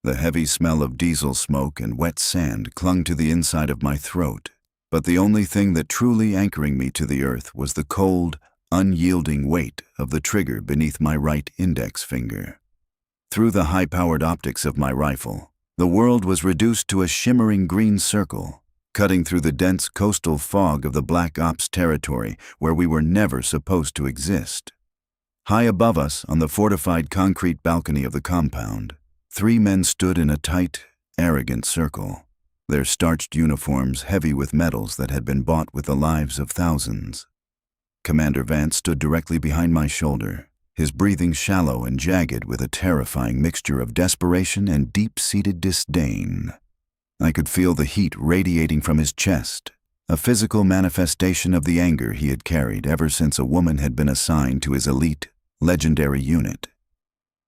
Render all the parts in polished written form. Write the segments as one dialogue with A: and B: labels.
A: The heavy smell of diesel smoke and wet sand clung to the inside of my throat, but the only thing that truly anchoring me to the earth was the cold, unyielding weight of the trigger beneath my right index finger. Through the high-powered optics of my rifle, the world was reduced to a shimmering green circle, cutting through the dense coastal fog of the Black Ops territory where we were never supposed to exist. High above us, on the fortified concrete balcony of the compound, 3 men stood in a tight, arrogant circle, their starched uniforms heavy with medals that had been bought with the lives of thousands. Commander Vance stood directly behind my shoulder, his breathing shallow and jagged with a terrifying mixture of desperation and deep-seated disdain. I could feel the heat radiating from his chest, a physical manifestation of the anger he had carried ever since a woman had been assigned to his elite, legendary unit.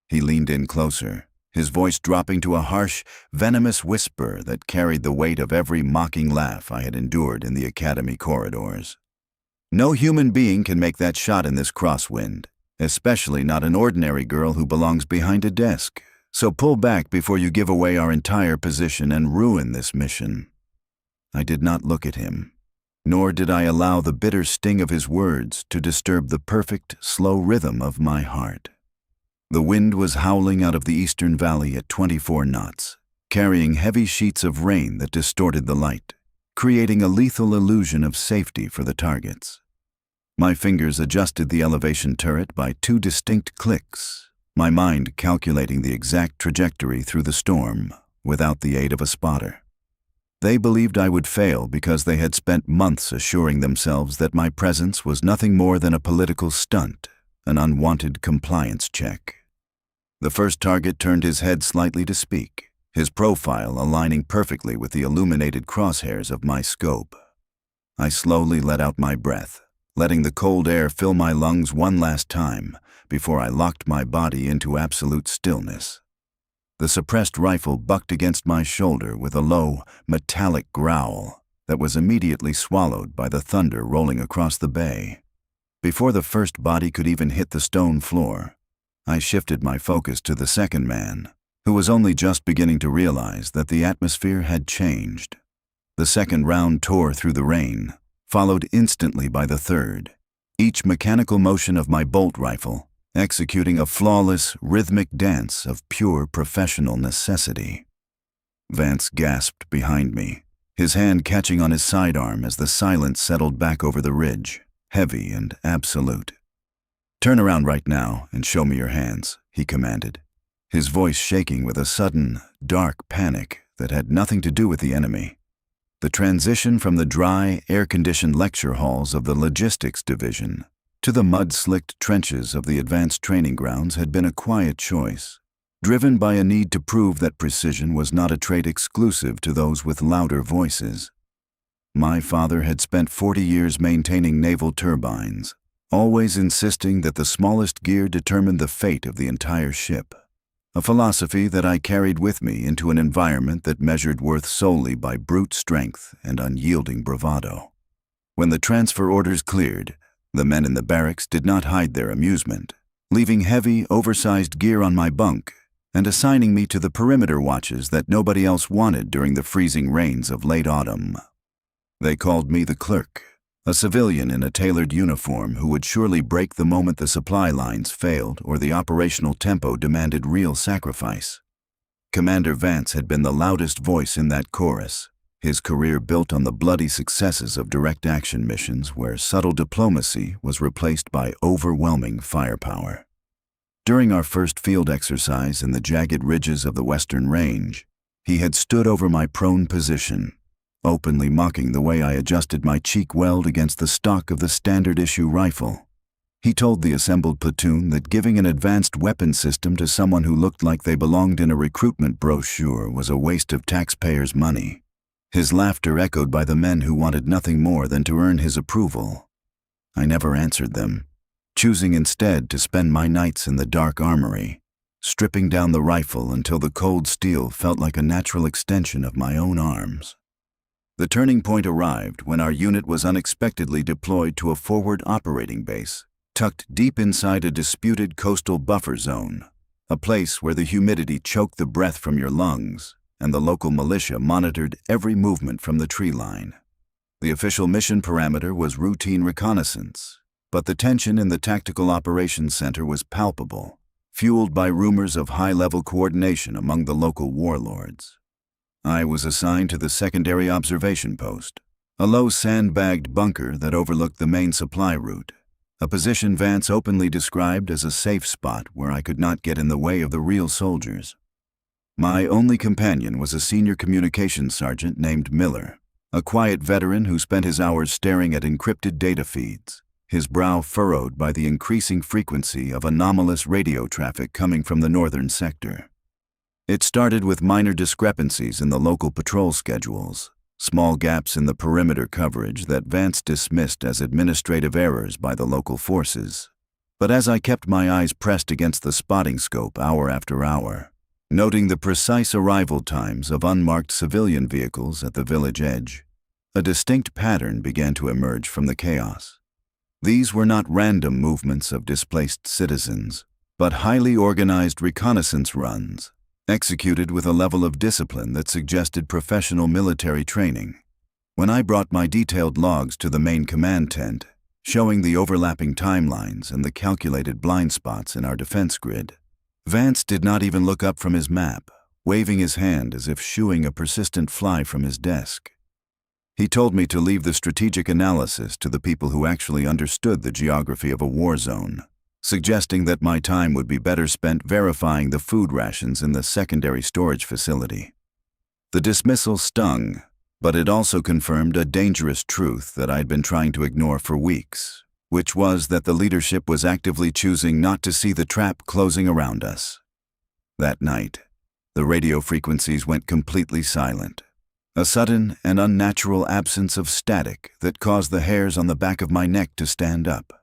A: He leaned in closer, his voice dropping to a harsh, venomous whisper that carried the weight of every mocking laugh I had endured in the academy corridors. No human being can make that shot in this crosswind, especially not an ordinary girl who belongs behind a desk, so pull back before you give away our entire position and ruin this mission. I did not look at him, nor did I allow the bitter sting of his words to disturb the perfect, slow rhythm of my heart. The wind was howling out of the eastern valley at 24 knots, carrying heavy sheets of rain that distorted the light, creating a lethal illusion of safety for the targets. My fingers adjusted the elevation turret by 2 distinct clicks, my mind calculating the exact trajectory through the storm without the aid of a spotter. They believed I would fail because they had spent months assuring themselves that my presence was nothing more than a political stunt, an unwanted compliance check. The first target turned his head slightly to speak, his profile aligning perfectly with the illuminated crosshairs of my scope. I slowly let out my breath, letting the cold air fill my lungs one last time before I locked my body into absolute stillness. The suppressed rifle bucked against my shoulder with a low, metallic growl that was immediately swallowed by the thunder rolling across the bay. Before the first body could even hit the stone floor, I shifted my focus to the second man, who was only just beginning to realize that the atmosphere had changed. The second round tore through the rain, followed instantly by the third, each mechanical motion of my bolt rifle executing a flawless, rhythmic dance of pure professional necessity. Vance gasped behind me, his hand catching on his sidearm as the silence settled back over the ridge, heavy and absolute. "Turn around right now and show me your hands," he commanded, his voice shaking with a sudden, dark panic that had nothing to do with the enemy. The transition from the dry, air-conditioned lecture halls of the logistics division to the mud-slicked trenches of the advanced training grounds had been a quiet choice, driven by a need to prove that precision was not a trait exclusive to those with louder voices. My father had spent 40 years maintaining naval turbines, always insisting that the smallest gear determined the fate of the entire ship, a philosophy that I carried with me into an environment that measured worth solely by brute strength and unyielding bravado. When the transfer orders cleared, the men in the barracks did not hide their amusement, leaving heavy, oversized gear on my bunk and assigning me to the perimeter watches that nobody else wanted during the freezing rains of late autumn. They called me the clerk, a civilian in a tailored uniform who would surely break the moment the supply lines failed or the operational tempo demanded real sacrifice. Commander Vance had been the loudest voice in that chorus, his career built on the bloody successes of direct action missions where subtle diplomacy was replaced by overwhelming firepower. During our first field exercise in the jagged ridges of the Western Range, he had stood over my prone position, openly mocking the way I adjusted my cheek weld against the stock of the standard-issue rifle. He told the assembled platoon that giving an advanced weapon system to someone who looked like they belonged in a recruitment brochure was a waste of taxpayers' money, his laughter echoed by the men who wanted nothing more than to earn his approval. I never answered them, choosing instead to spend my nights in the dark armory, stripping down the rifle until the cold steel felt like a natural extension of my own arms. The turning point arrived when our unit was unexpectedly deployed to a forward operating base, tucked deep inside a disputed coastal buffer zone, a place where the humidity choked the breath from your lungs, and the local militia monitored every movement from the tree line. The official mission parameter was routine reconnaissance, but the tension in the Tactical Operations Center was palpable, fueled by rumors of high-level coordination among the local warlords. I was assigned to the secondary observation post, a low sandbagged bunker that overlooked the main supply route, a position Vance openly described as a safe spot where I could not get in the way of the real soldiers. My only companion was a senior communications sergeant named Miller, a quiet veteran who spent his hours staring at encrypted data feeds, his brow furrowed by the increasing frequency of anomalous radio traffic coming from the northern sector. It started with minor discrepancies in the local patrol schedules, small gaps in the perimeter coverage that Vance dismissed as administrative errors by the local forces. But as I kept my eyes pressed against the spotting scope hour after hour, noting the precise arrival times of unmarked civilian vehicles at the village edge, a distinct pattern began to emerge from the chaos. These were not random movements of displaced citizens, but highly organized reconnaissance runs, executed with a level of discipline that suggested professional military training. When I brought my detailed logs to the main command tent, showing the overlapping timelines and the calculated blind spots in our defense grid, Vance did not even look up from his map, waving his hand as if shooing a persistent fly from his desk. He told me to leave the strategic analysis to the people who actually understood the geography of a war zone, suggesting that my time would be better spent verifying the food rations in the secondary storage facility. The dismissal stung, but it also confirmed a dangerous truth that I'd been trying to ignore for weeks, which was that the leadership was actively choosing not to see the trap closing around us. That night, the radio frequencies went completely silent, a sudden and unnatural absence of static that caused the hairs on the back of my neck to stand up.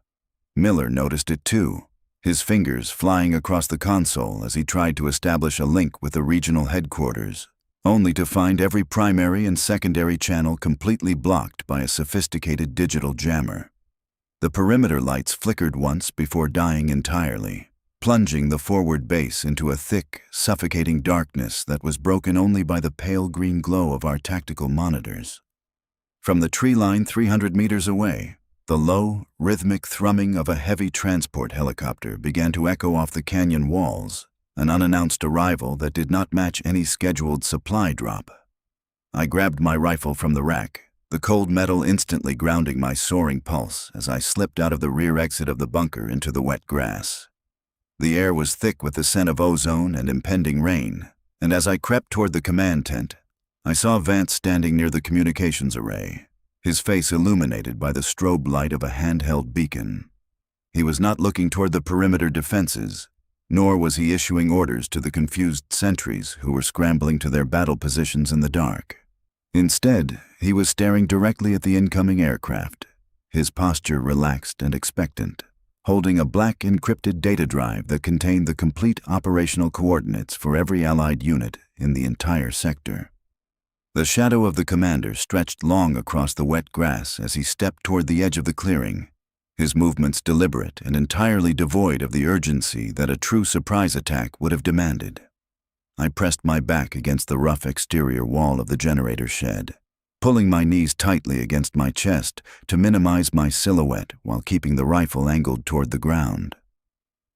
A: Miller noticed it too, his fingers flying across the console as he tried to establish a link with the regional headquarters, only to find every primary and secondary channel completely blocked by a sophisticated digital jammer. The perimeter lights flickered once before dying entirely, plunging the forward base into a thick, suffocating darkness that was broken only by the pale green glow of our tactical monitors. From the tree line 300 meters away, the low, rhythmic thrumming of a heavy transport helicopter began to echo off the canyon walls, an unannounced arrival that did not match any scheduled supply drop. I grabbed my rifle from the rack, the cold metal instantly grounding my soaring pulse as I slipped out of the rear exit of the bunker into the wet grass. The air was thick with the scent of ozone and impending rain, and as I crept toward the command tent, I saw Vance standing near the communications array, his face illuminated by the strobe light of a handheld beacon. He was not looking toward the perimeter defenses, nor was he issuing orders to the confused sentries who were scrambling to their battle positions in the dark. Instead, he was staring directly at the incoming aircraft, his posture relaxed and expectant, holding a black encrypted data drive that contained the complete operational coordinates for every Allied unit in the entire sector. The shadow of the commander stretched long across the wet grass as he stepped toward the edge of the clearing, his movements deliberate and entirely devoid of the urgency that a true surprise attack would have demanded. I pressed my back against the rough exterior wall of the generator shed, pulling my knees tightly against my chest to minimize my silhouette while keeping the rifle angled toward the ground.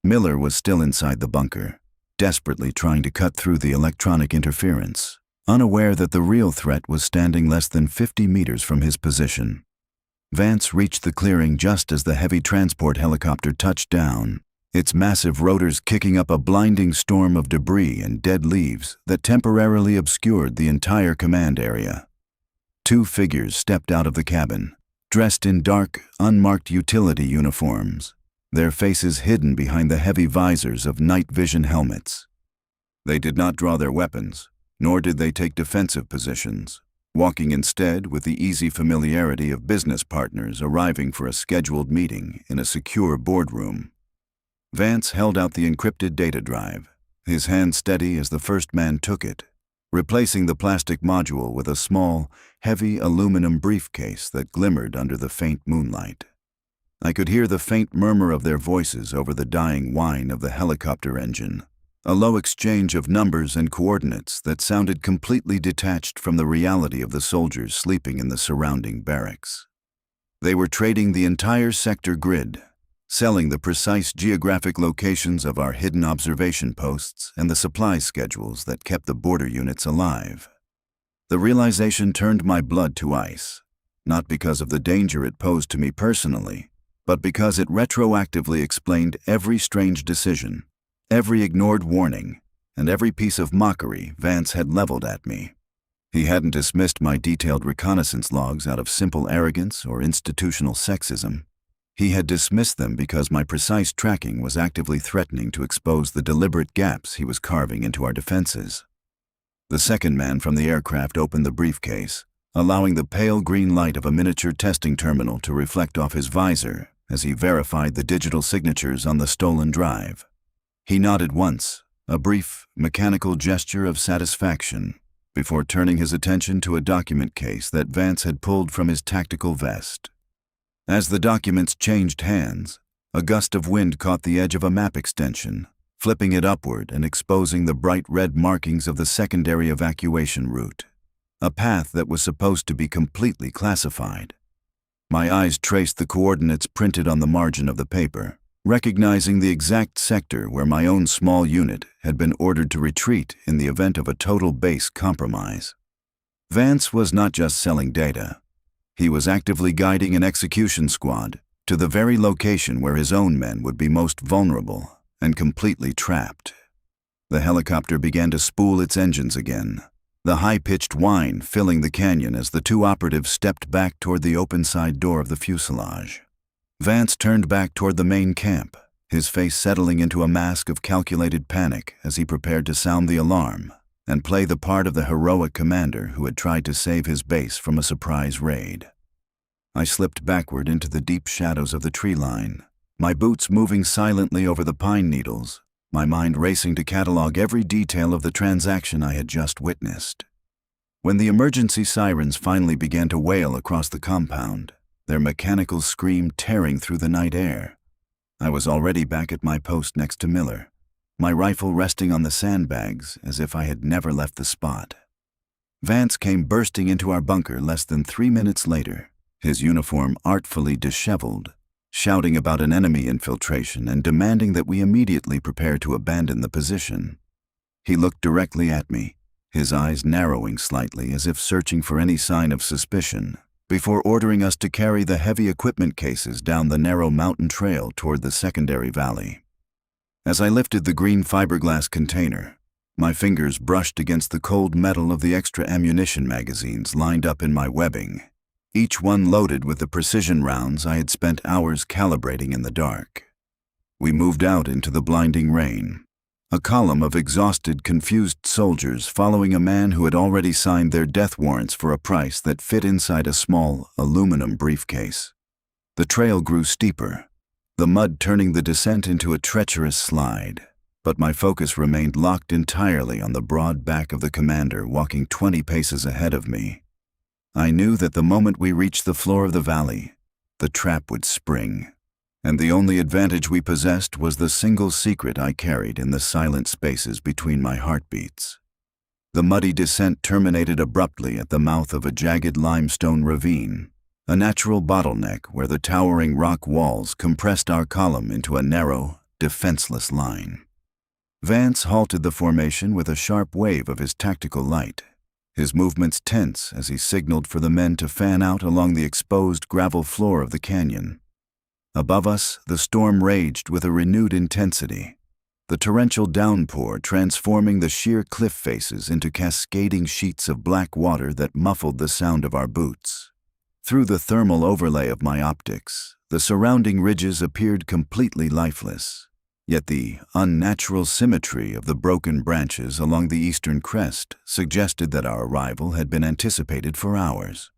A: Miller was still inside the bunker, desperately trying to cut through the electronic interference, unaware that the real threat was standing less than 50 meters from his position. Vance reached the clearing just as the heavy transport helicopter touched down, its massive rotors kicking up a blinding storm of debris and dead leaves that temporarily obscured the entire command area. Two figures stepped out of the cabin, dressed in dark, unmarked utility uniforms, their faces hidden behind the heavy visors of night vision helmets. They did not draw their weapons, nor did they take defensive positions, walking instead with the easy familiarity of business partners arriving for a scheduled meeting in a secure boardroom. Vance held out the encrypted data drive, his hand steady as the first man took it, replacing the plastic module with a small, heavy aluminum briefcase that glimmered under the faint moonlight. I could hear the faint murmur of their voices over the dying whine of the helicopter engine, A low exchange of numbers and coordinates that sounded completely detached from the reality of the soldiers sleeping in the surrounding barracks. They were trading the entire sector grid, selling the precise geographic locations of our hidden observation posts and the supply schedules that kept the border units alive. The realization turned my blood to ice, not because of the danger it posed to me personally, but because it retroactively explained every strange decision, every ignored warning, and every piece of mockery Vance had leveled at me. He hadn't dismissed my detailed reconnaissance logs out of simple arrogance or institutional sexism. He had dismissed them because my precise tracking was actively threatening to expose the deliberate gaps he was carving into our defenses. The second man from the aircraft opened the briefcase, allowing the pale green light of a miniature testing terminal to reflect off his visor as he verified the digital signatures on the stolen drive. He nodded once, a brief, mechanical gesture of satisfaction, before turning his attention to a document case that Vance had pulled from his tactical vest. As the documents changed hands, a gust of wind caught the edge of a map extension, flipping it upward and exposing the bright red markings of the secondary evacuation route, a path that was supposed to be completely classified. My eyes traced the coordinates printed on the margin of the paper, recognizing the exact sector where my own small unit had been ordered to retreat in the event of a total base compromise. Vance was not just selling data. He was actively guiding an execution squad to the very location where his own men would be most vulnerable and completely trapped. The helicopter began to spool its engines again, the high-pitched whine filling the canyon as the two operatives stepped back toward the open side door of the fuselage. Vance turned back toward the main camp, his face settling into a mask of calculated panic as he prepared to sound the alarm and play the part of the heroic commander who had tried to save his base from a surprise raid. I slipped backward into the deep shadows of the tree line, my boots moving silently over the pine needles, my mind racing to catalog every detail of the transaction I had just witnessed. When the emergency sirens finally began to wail across the compound, their mechanical scream tearing through the night air, I was already back at my post next to Miller, my rifle resting on the sandbags as if I had never left the spot. Vance came bursting into our bunker less than 3 minutes later, his uniform artfully disheveled, shouting about an enemy infiltration and demanding that we immediately prepare to abandon the position. He looked directly at me, his eyes narrowing slightly as if searching for any sign of suspicion, before ordering us to carry the heavy equipment cases down the narrow mountain trail toward the secondary valley. As I lifted the green fiberglass container, my fingers brushed against the cold metal of the extra ammunition magazines lined up in my webbing, each one loaded with the precision rounds I had spent hours calibrating in the dark. We moved out into the blinding rain, a column of exhausted, confused soldiers following a man who had already signed their death warrants for a price that fit inside a small, aluminum briefcase. The trail grew steeper, the mud turning the descent into a treacherous slide, but my focus remained locked entirely on the broad back of the commander walking 20 paces ahead of me. I knew that the moment we reached the floor of the valley, the trap would spring, and the only advantage we possessed was the single secret I carried in the silent spaces between my heartbeats. The muddy descent terminated abruptly at the mouth of a jagged limestone ravine, a natural bottleneck where the towering rock walls compressed our column into a narrow, defenseless line. Vance halted the formation with a sharp wave of his tactical light, his movements tense as he signaled for the men to fan out along the exposed gravel floor of the canyon. Above us, the storm raged with a renewed intensity, the torrential downpour transforming the sheer cliff faces into cascading sheets of black water that muffled the sound of our boots. Through the thermal overlay of my optics, the surrounding ridges appeared completely lifeless, yet the unnatural symmetry of the broken branches along the eastern crest suggested that our arrival had been anticipated for hours.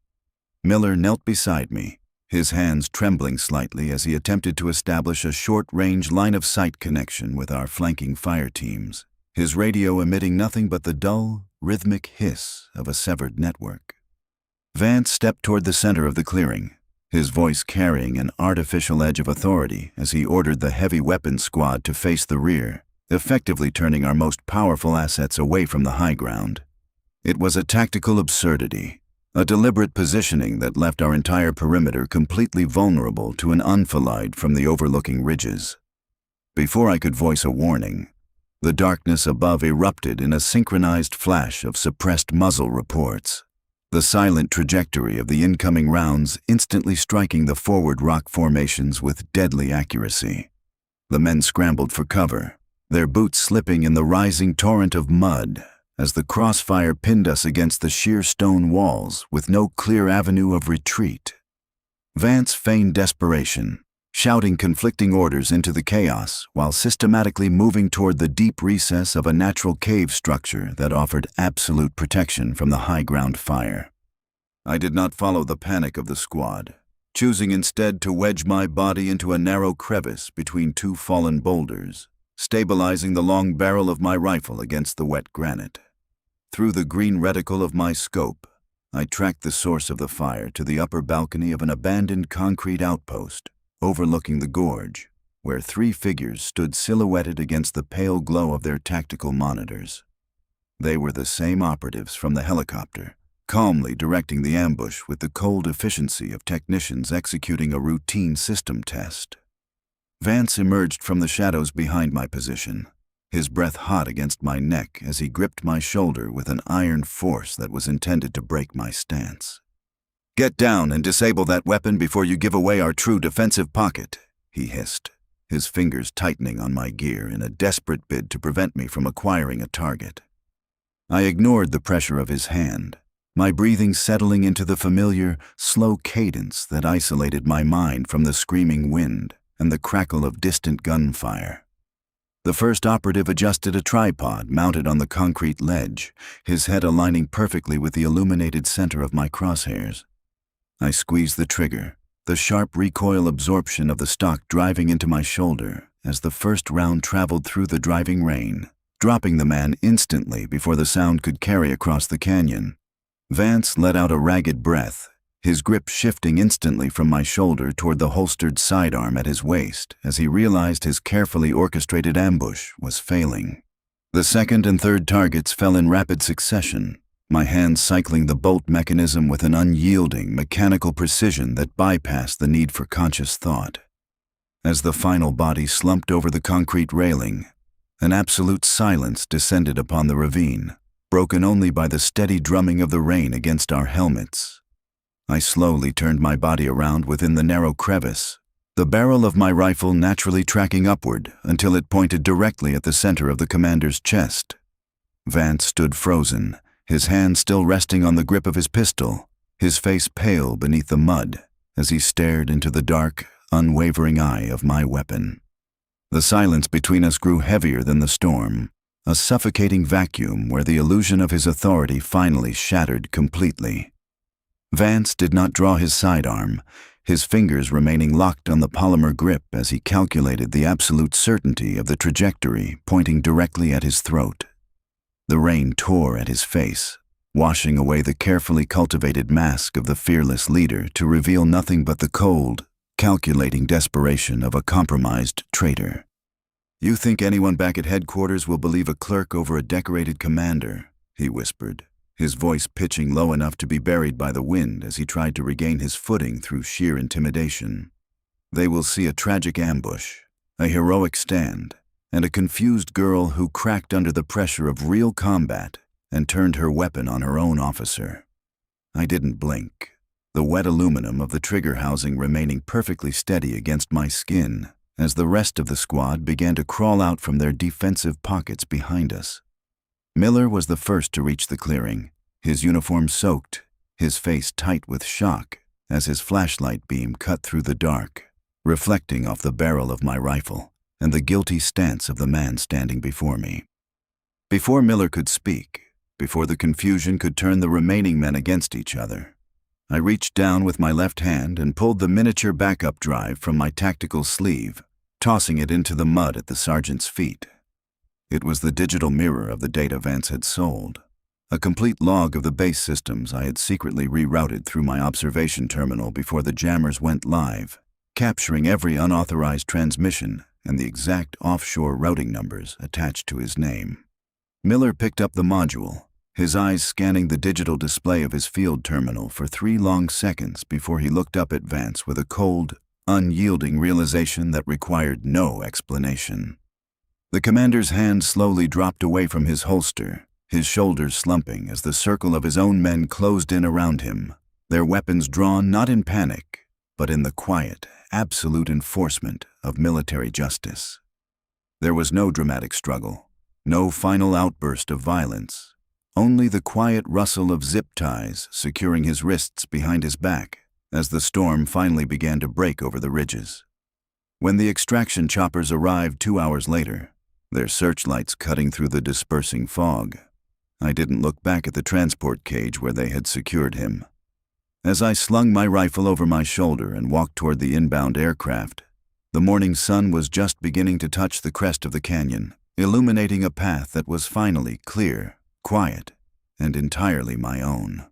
A: Miller knelt beside me, his hands trembling slightly as he attempted to establish a short-range line-of-sight connection with our flanking fire teams, his radio emitting nothing but the dull, rhythmic hiss of a severed network. Vance stepped toward the center of the clearing, his voice carrying an artificial edge of authority as he ordered the heavy weapons squad to face the rear, effectively turning our most powerful assets away from the high ground. It was a tactical absurdity, a deliberate positioning that left our entire perimeter completely vulnerable to an enfilade from the overlooking ridges. Before I could voice a warning, the darkness above erupted in a synchronized flash of suppressed muzzle reports, the silent trajectory of the incoming rounds instantly striking the forward rock formations with deadly accuracy. The men scrambled for cover, their boots slipping in the rising torrent of mud as the crossfire pinned us against the sheer stone walls with no clear avenue of retreat. Vance feigned desperation, shouting conflicting orders into the chaos while systematically moving toward the deep recess of a natural cave structure that offered absolute protection from the high ground fire. I did not follow the panic of the squad, choosing instead to wedge my body into a narrow crevice between two fallen boulders, stabilizing the long barrel of my rifle against the wet granite. Through the green reticle of my scope, I tracked the source of the fire to the upper balcony of an abandoned concrete outpost, overlooking the gorge, where three figures stood silhouetted against the pale glow of their tactical monitors. They were the same operatives from the helicopter, calmly directing the ambush with the cold efficiency of technicians executing a routine system test. Vance emerged from the shadows behind my position, his breath hot against my neck as he gripped my shoulder with an iron force that was intended to break my stance. "Get down and disable that weapon before you give away our true defensive pocket," he hissed, his fingers tightening on my gear in a desperate bid to prevent me from acquiring a target. I ignored the pressure of his hand, my breathing settling into the familiar, slow cadence that isolated my mind from the screaming wind and the crackle of distant gunfire. The first operative adjusted a tripod mounted on the concrete ledge, his head aligning perfectly with the illuminated center of my crosshairs. I squeezed the trigger, the sharp recoil absorption of the stock driving into my shoulder as the first round traveled through the driving rain, dropping the man instantly before the sound could carry across the canyon. Vance let out a ragged breath, his grip shifting instantly from my shoulder toward the holstered sidearm at his waist as he realized his carefully orchestrated ambush was failing. The second and third targets fell in rapid succession, my hands cycling the bolt mechanism with an unyielding, mechanical precision that bypassed the need for conscious thought. As the final body slumped over the concrete railing, an absolute silence descended upon the ravine, broken only by the steady drumming of the rain against our helmets. I slowly turned my body around within the narrow crevice, the barrel of my rifle naturally tracking upward until it pointed directly at the center of the commander's chest. Vance stood frozen, his hand still resting on the grip of his pistol, his face pale beneath the mud as he stared into the dark, unwavering eye of my weapon. The silence between us grew heavier than the storm, a suffocating vacuum where the illusion of his authority finally shattered completely. Vance did not draw his sidearm, his fingers remaining locked on the polymer grip as he calculated the absolute certainty of the trajectory pointing directly at his throat. The rain tore at his face, washing away the carefully cultivated mask of the fearless leader to reveal nothing but the cold, calculating desperation of a compromised traitor. "You think anyone back at headquarters will believe a clerk over a decorated commander?" he whispered, his voice pitching low enough to be buried by the wind as he tried to regain his footing through sheer intimidation. "They will see a tragic ambush, a heroic stand, and a confused girl who cracked under the pressure of real combat and turned her weapon on her own officer." I didn't blink, the wet aluminum of the trigger housing remaining perfectly steady against my skin as the rest of the squad began to crawl out from their defensive pockets behind us. Miller was the first to reach the clearing, his uniform soaked, his face tight with shock as his flashlight beam cut through the dark, reflecting off the barrel of my rifle and the guilty stance of the man standing before me. Before Miller could speak, before the confusion could turn the remaining men against each other, I reached down with my left hand and pulled the miniature backup drive from my tactical sleeve, tossing it into the mud at the sergeant's feet. It was the digital mirror of the data Vance had sold, a complete log of the base systems I had secretly rerouted through my observation terminal before the jammers went live, capturing every unauthorized transmission and the exact offshore routing numbers attached to his name. Miller picked up the module, his eyes scanning the digital display of his field terminal for 3 long seconds before he looked up at Vance with a cold, unyielding realization that required no explanation. The commander's hand slowly dropped away from his holster, his shoulders slumping as the circle of his own men closed in around him, their weapons drawn not in panic, but in the quiet, absolute enforcement of military justice. There was no dramatic struggle, no final outburst of violence, only the quiet rustle of zip ties securing his wrists behind his back as the storm finally began to break over the ridges. When the extraction choppers arrived 2 hours later, their searchlights cutting through the dispersing fog, I didn't look back at the transport cage where they had secured him. As I slung my rifle over my shoulder and walked toward the inbound aircraft, the morning sun was just beginning to touch the crest of the canyon, illuminating a path that was finally clear, quiet, and entirely my own.